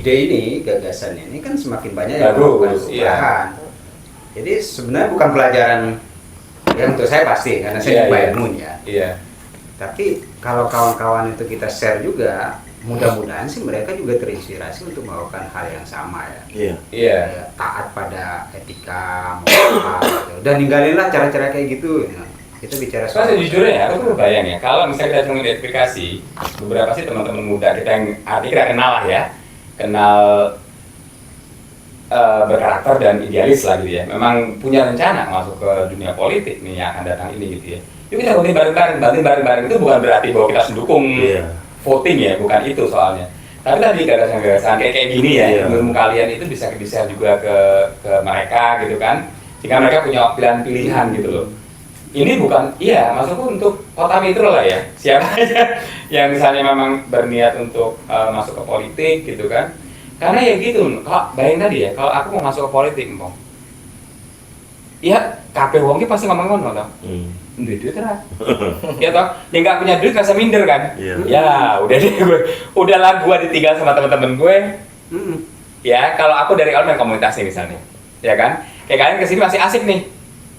ide ini, gagasan ini kan semakin banyak yang melakukan perubahan. Jadi sebenarnya bukan pelajaran yang untuk saya pasti, karena saya di ilmu ya. Tapi kalau kawan-kawan itu kita share juga, mudah-mudahan sih mereka juga terinspirasi untuk melakukan hal yang sama ya. Ya, taat pada etika, moral, gitu. Dan ninggalinlah cara-cara kayak gitu. Ya. Kita bicara soal sejujurnya ya, aku tuh bayang ya, kalau misalnya kita cuma identifikasi beberapa sih teman-teman muda kita yang kita kenal lah ya, kenal berkarakter dan idealis lah gitu ya, memang punya rencana masuk ke dunia politik nih yang akan datang ini gitu ya. Yuk kita bantu bareng-bareng itu bukan berarti bahwa kita mendukung voting ya, bukan itu soalnya. Tapi tadi gagasan-gagasan kayak gini ya, ilmu kalian itu bisa juga ke mereka gitu kan, jika mereka punya pilihan gitu loh. Ini bukan, maksudku untuk kota metro lah ya, siapa aja yang misalnya memang berniat untuk masuk ke politik gitu kan. Karena ya gitu, kalau bayangin tadi ya, kalau aku mau masuk ke politik, Mpong, ya kabeh wong ki pasti ngomong ngono toh. Duit lah. Ya toh, dia nggak punya duit rasa minder kan? Ya udah deh gue, udahlah gue ditinggal sama teman-teman gue. Ya kalau aku dari awal main komunitas nih misalnya, ya kan? Kayak kalian kesini masih asik nih,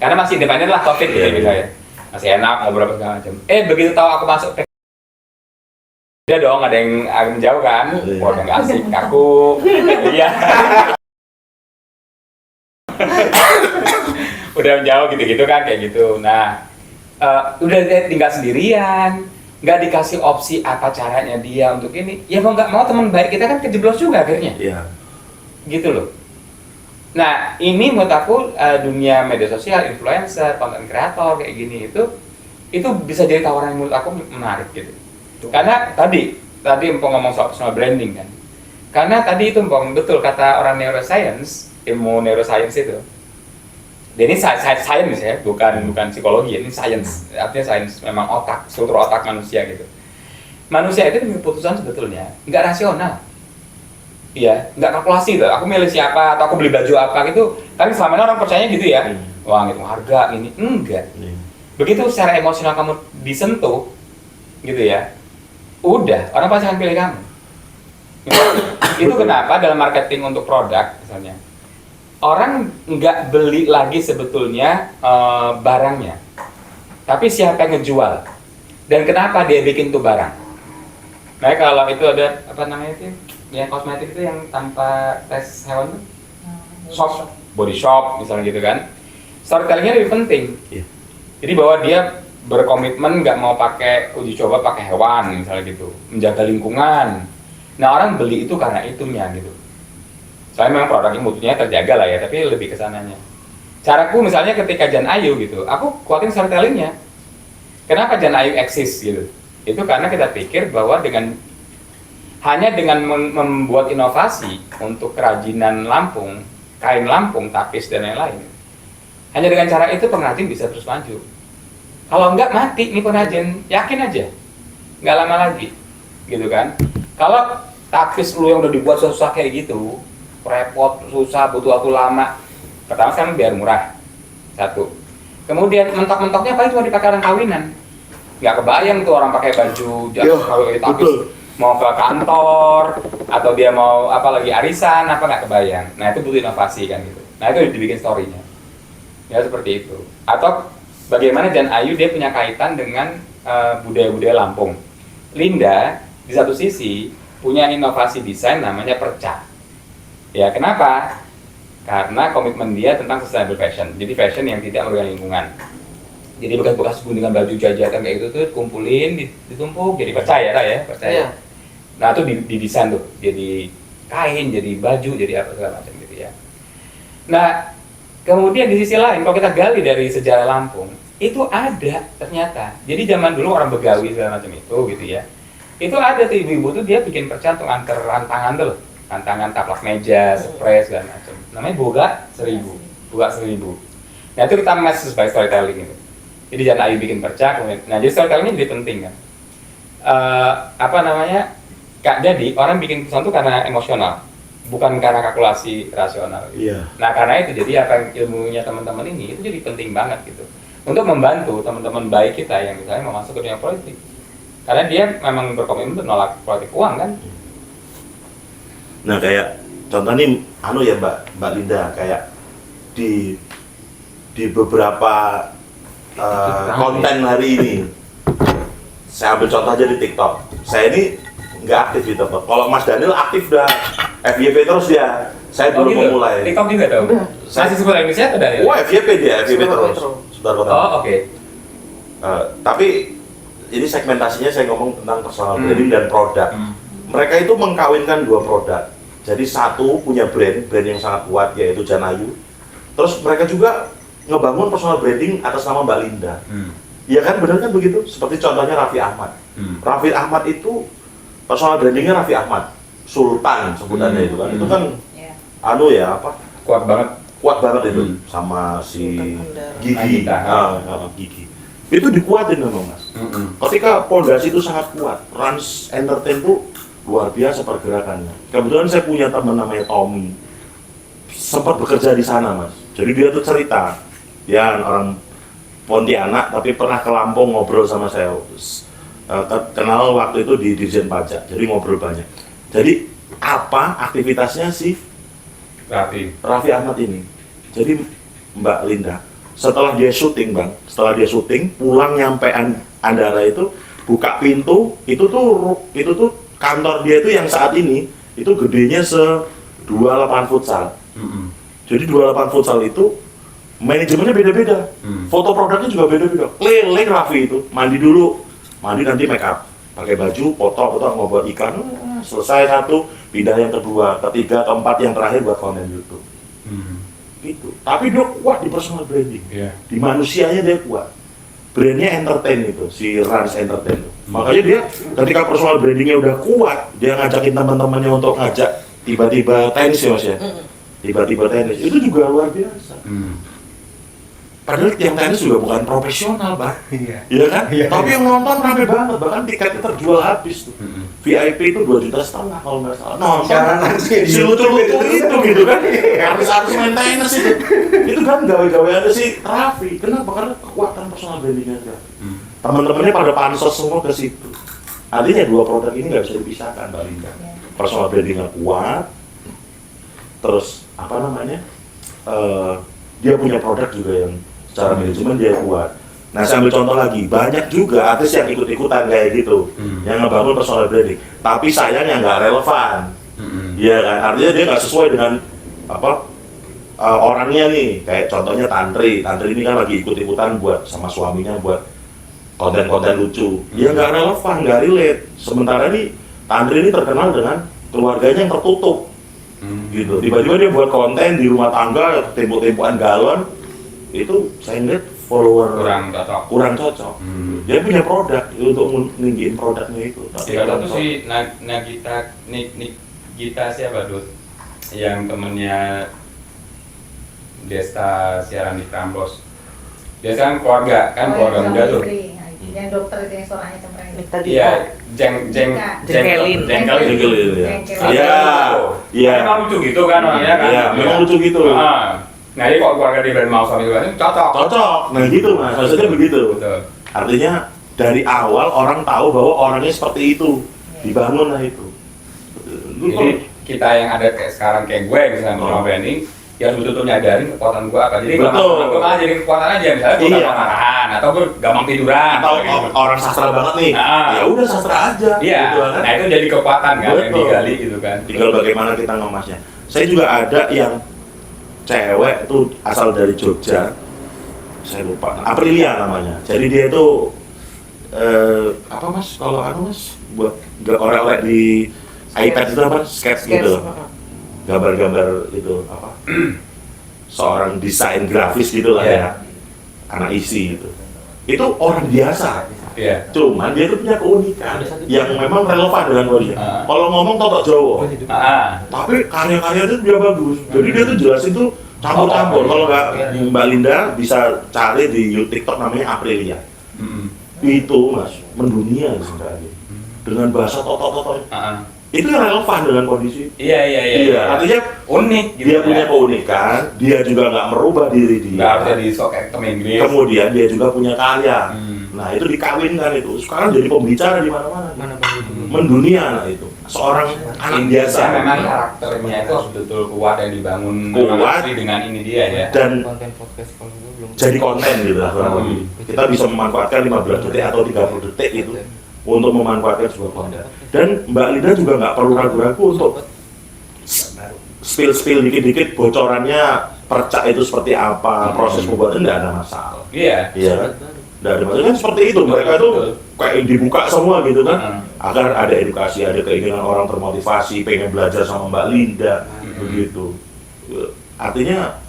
karena masih independen lah COVID gitu misalnya, masih enak ngobrol segala macam. Begitu tahu aku masuk, udah dong ada yang menjauh kan? Wah udah nggak asik, kaku. Iya. Udah menjauh gitu-gitu kan kayak gitu. Nah. Udah tinggal sendirian, nggak dikasih opsi apa caranya dia untuk ini, ya mau nggak mau teman baik kita kan kejeblos juga akhirnya, gitu loh. Nah ini menurut aku dunia media sosial, influencer, content creator kayak gini itu bisa jadi tawaran yang menurut aku menarik gitu. Karena tadi Empong ngomong soal branding kan, karena tadi itu Empong betul kata orang neuroscience, ilmu neuroscience itu. Dan ini science ya, bukan psikologi, ini science, artinya science, memang otak, struktur otak manusia gitu. Manusia itu punya keputusan sebetulnya nggak rasional, nggak kalkulasi tuh. Aku milih siapa atau aku beli baju apa gitu, kan selama ini orang percaya gitu ya, wah ngitung harga ini, enggak. Begitu secara emosional kamu disentuh, gitu ya, udah orang pasti akan pilih kamu. Itu kenapa dalam marketing untuk produk misalnya, orang nggak beli lagi sebetulnya barangnya, tapi siapa yang ngejual dan kenapa dia bikin tuh barang. Nah kalau itu ada apa namanya itu, yang kosmetik itu yang tanpa tes hewan tuh, shop, body shop misalnya gitu kan, storytellingnya lebih penting. Jadi bahwa dia berkomitmen nggak mau pakai uji coba pakai hewan misalnya gitu, menjaga lingkungan. Nah orang beli itu karena itunya gitu. Soalnya memang produknya mutunya terjaga lah ya, tapi lebih ke sananya. Caraku misalnya ketika Jan Ayu gitu, aku kuatin storytellingnya. Kenapa Jan Ayu eksis gitu? Itu karena kita pikir bahwa hanya dengan membuat inovasi untuk kerajinan Lampung, kain Lampung, tapis dan lain-lain, hanya dengan cara itu pengrajin bisa terus maju. Kalau enggak mati nih pengrajin, yakin aja, nggak lama lagi, gitu kan? Kalau tapis lu yang udah dibuat susah kayak gitu, repot, susah, butuh waktu lama. Pertama kan biar murah, satu. Kemudian mentok-mentoknya paling cuma dipakai orang kawinan. Nggak kebayang tuh orang pakai baju kalau tapis mau ke kantor atau dia mau apa lagi arisan apa nggak kebayang. Nah itu butuh inovasi kan gitu. Nah itu dibikin story-nya. Ya seperti itu. Atau bagaimana Jan Ayu dia punya kaitan dengan budaya-budaya Lampung. Linda di satu sisi punya inovasi desain namanya perca. Ya kenapa? Karena komitmen dia tentang sustainable fashion. Jadi fashion yang tidak merugikan lingkungan. Jadi bekas-bekas guntingan baju jajakan kayak gitu tuh kumpulin, ditumpuk jadi percaya lah ya, percaya. Nah itu didesain tuh, jadi kain, jadi baju, jadi apa segala macam gitu ya. Nah kemudian di sisi lain kalau kita gali dari sejarah Lampung, itu ada ternyata. Jadi zaman dulu orang Begawi segala macam itu gitu ya. Itu ada tuh ibu-ibu tuh dia bikin perca untuk antar rantangan tuh. Tantangan taplak meja, spray segala macam. Namanya boga 1000. Nah itu kita match sebagai storytelling itu. Jadi Jan Ayu bikin perca, nah jadi storytellingnya jadi penting kan. Jadi orang bikin sesuatu karena emosional, bukan karena kalkulasi rasional. Gitu. Nah karena itu jadi apa ilmunya teman-teman ini itu jadi penting banget gitu. Untuk membantu teman-teman baik kita yang misalnya mau masuk ke dunia politik. Karena dia memang berkomitmen untuk nolak politik uang kan. Nah kayak contoh nih ya Mbak Linda, kayak di beberapa konten hari ini, saya ambil contoh aja di TikTok. Saya ini nggak aktif di TikTok. Kalau Mas Daniel aktif dah, FYP terus dia. Saya belum memulai. TikTok juga dong. Masih sekolah Indonesia atau Daniel? Wah, FYP dia, FYP terus. Oh, oke. Tapi ini segmentasinya saya ngomong tentang personal branding dan produk. Mereka itu mengkawinkan dua produk. Jadi satu punya brand yang sangat kuat yaitu Janayu. Terus mereka juga ngebangun personal branding atas nama Mbak Linda. Iya kan, benar kan begitu? Seperti contohnya Raffi Ahmad. Raffi Ahmad itu personal brandingnya Raffi Ahmad, Sultan sebutannya itu kan. Itu kan kuat banget itu sama si Gigi. Gigi. Itu dikuatin memang Mas. Ketika pondasi itu sangat kuat, Rans Entertain itu luar biasa pergerakannya. Kebetulan saya punya teman namanya Tommy, sempat bekerja di sana Mas. Jadi dia tuh cerita, dia orang Pontianak tapi pernah ke Lampung ngobrol sama saya. Kenal waktu itu di Dirjen Pajak, jadi ngobrol banyak. Jadi apa aktivitasnya si Raffi Ahmad ini? Jadi Mbak Linda, setelah dia syuting pulang nyampe Andara itu buka pintu, itu tuh kantor dia itu yang saat ini itu gedenya 28 futsal. Jadi 28 futsal itu manajemennya beda-beda, foto produknya juga beda-beda. Keliling Raffi itu mandi dulu, nanti make up, pakai baju, foto mau buat iklan, selesai satu, pindah yang kedua, ketiga, keempat, yang terakhir buat konten YouTube. Gitu. Tapi dia kuat di personal branding, di manusianya dia kuat. Brandnya entertain itu, si Rans Entertain itu. Makanya dia ketika personal brandingnya udah kuat, dia ngajakin teman-temannya untuk ngajak tiba-tiba tenis ya Mas ya. Tiba-tiba tenis, itu juga luar biasa. Padahal yang tenis juga bukan profesional, Bang. Iya kan? Tapi yang nonton rame banget, bahkan tiketnya terjual habis tuh. VIP itu 2,5 juta kalau nggak salah. Nonton si lucu-lucu itu gitu kan. Artis-artis main tenis itu kan gawe-gaweannya si Raffi. Kenapa? Karena kekuatan personal brandingnya dia. Teman-temannya pada pansos semua ke situ. Artinya dua produk ini nggak bisa dipisahkan, Mbak Linda. Personal brandingnya kuat, terus dia punya produk juga yang secara manajemen dia kuat. Nah, saya ambil contoh lagi, banyak juga artis yang ikut-ikutan kayak gitu, yang ngebangun personal branding, tapi sayangnya nggak relevan. Iya kan, artinya dia nggak sesuai dengan orangnya nih. Kayak contohnya Tantri ini kan lagi ikut-ikutan buat sama suaminya buat konten-konten lucu. Dia nggak relevan, nggak relate. Sementara nih Tantri ini terkenal dengan keluarganya yang tertutup. Gitu. Tiba-tiba dia buat konten di rumah tangga, tempo-tempoan galon, itu saya ngeliat follower kurang cocok. Dia punya produk untuk meninggiin produknya itu. Satu si Nagita siapa Dut? Yang temennya Desta siaran di Krambos. Dia kan keluarga muda tuh. Yang dokter itu yang suaranya cempreng. Iya, Jengkelin. Iya. Memang lucu gitu kan orangnya kan. Iya, memang lucu gitu. Nah, ini kok keluarga di brand mau suami juga cocok. Nah gitu Mas, maksudnya begitu. Betul. Artinya dari awal orang tahu bahwa orangnya seperti itu, dibangun lah itu. Jadi kita yang ada kayak sekarang kayak gue misalnya personal branding, ya betul-betul nyadarin kekuatan gue apa. Jadi gue malah jadi kekuatan aja, misalnya gue gampang marahan atau gue gampang tiduran atau orang sastra banget nih. Ya udah sastra aja. Iya. Gitu, kan? Nah itu jadi kekuatan kan yang digali gitu kan. Tinggal bagaimana kita ngemasnya. Saya juga ada yang cewek itu asal dari Jogja, saya lupa, Aprilia namanya. Jadi dia itu apa Mas? Kalau Mas buat orek-orek di iPad itu apa? Sketch gitu, gambar-gambar itu apa? Seorang desain grafis gitu lah ya, anak isi itu. Itu orang biasa. Cuman dia itu punya keunikan yang memang relevan dengan dia. Kalau ngomong totok Jawa, tapi karya-karya itu dia bagus. Jadi dia tuh jelasin tuh campur-campur. Kalau nggak Mbak Linda bisa cari di TikTok namanya Aprilia. Itu Mas mendunia sebenarnya dengan bahasa totok-totok. Itu yang relevan dengan kondisi. Iya. Artinya unik. Gitu dia punya keunikan. Dia juga nggak merubah diri dia. Nggak harus jadi sok Inggris. Kemudian dia juga punya karya. Nah itu dikawinkan itu. Sekarang jadi pembicara di mana-mana. mendunia anak itu. Seorang anak biasa. Memang karakternya itu harus betul kuat dan dibangun dengan ini dia ya. Dan jadi konten gitu lah kurang lebih. Kita bisa memanfaatkan 15 detik atau 30 detik itu untuk memanfaatkan sebuah konten. Dan Mbak Linda juga nggak perlu ragu-ragu untuk spill dikit-dikit bocorannya percak itu seperti apa, proses pembuatan tidak ada masalah. Iya. Iya. Tidak ada masalah kan seperti itu. Mereka itu kayak dibuka semua gitu kan, agar ada edukasi, ada keinginan orang termotivasi, pengen belajar sama Mbak Linda, begitu. Artinya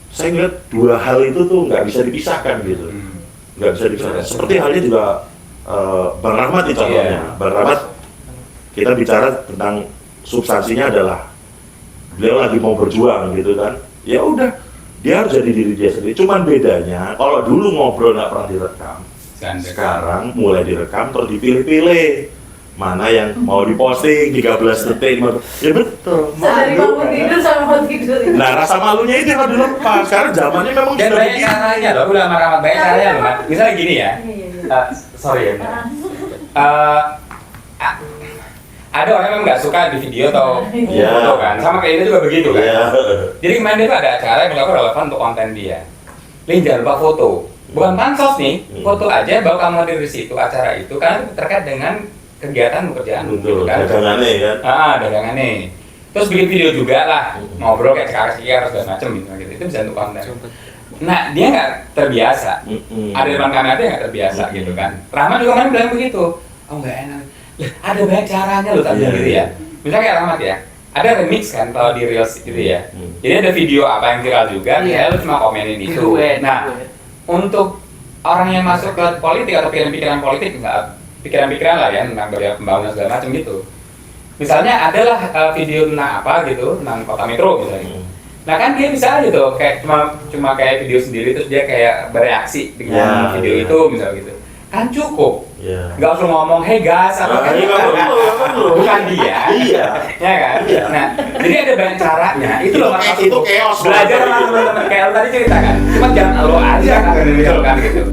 saya ngeliat dua hal itu tuh nggak bisa dipisahkan gitu, nggak bisa dipisahkan. Seperti halnya juga Bang Rahmat nih contohnya. Bang Rahmat, kita bicara tentang substansinya adalah beliau lagi mau berjuang gitu kan, ya udah dia harus jadi diri dia sendiri. Cuman bedanya kalau dulu ngobrol nggak pernah direkam, sekarang mulai direkam terus dipilih-pilih mana yang mau diposting 13 detik. Ya betul. Dari bangun tidur sama mau tidur. Nah rasa malunya itu harus dilepas. Sekarang zamannya memang dan sudah banyak begini. caranya loh, udah marah banyak caranya loh. Misalnya gini ya, sorry ya. Ada orang yang nggak suka di video atau foto kan, sama kayak ini juga begitu kan. Jadi kemarin itu ada acara yang menurut aku relevan untuk konten dia. Lin jangan lupa foto, bukan pansos nih, foto aja bahwa kamu hadir di situ acara itu karena itu terkait dengan kegiatan pekerjaan gitu kan. Dagangannya kan. Dagangannya. Terus bikin video juga lah, ngobrol kayak cekar-cekar segala macam gitu. Itu bisa untuk konten. Nah dia nggak terbiasa, ada depan kamera dia nggak terbiasa gitu kan. Rahmat juga kemarin bilang begitu, oh nggak enak. Ada banyak caranya loh tadi gitu ya. Misalnya kayak Rahmat ya, ada remix kan kalau di Reels gitu ya. Jadi ada video apa yang viral juga, misalnya lu cuma komenin itu. Nah, untuk orang yang masuk ke politik atau pikiran-pikiran politik, enggak pikiran-pikiran lah ya tentang pembangunan segala macam gitu. Misalnya adalah video tentang apa gitu, tentang kota metro misalnya. Nah kan dia bisa aja tuh kayak cuma kayak video sendiri terus dia kayak bereaksi dengan video itu misalnya gitu. Kan cukup. Nggak usah ngomong, hey guys, apa kan bukan dia. Iya. Ya kan? Nah, jadi ada banyak caranya. Itu loh maksudku. Itu chaos. Belajar sama teman-teman kayak lo tadi cerita kan. Cuma jangan lo aja kan gitu.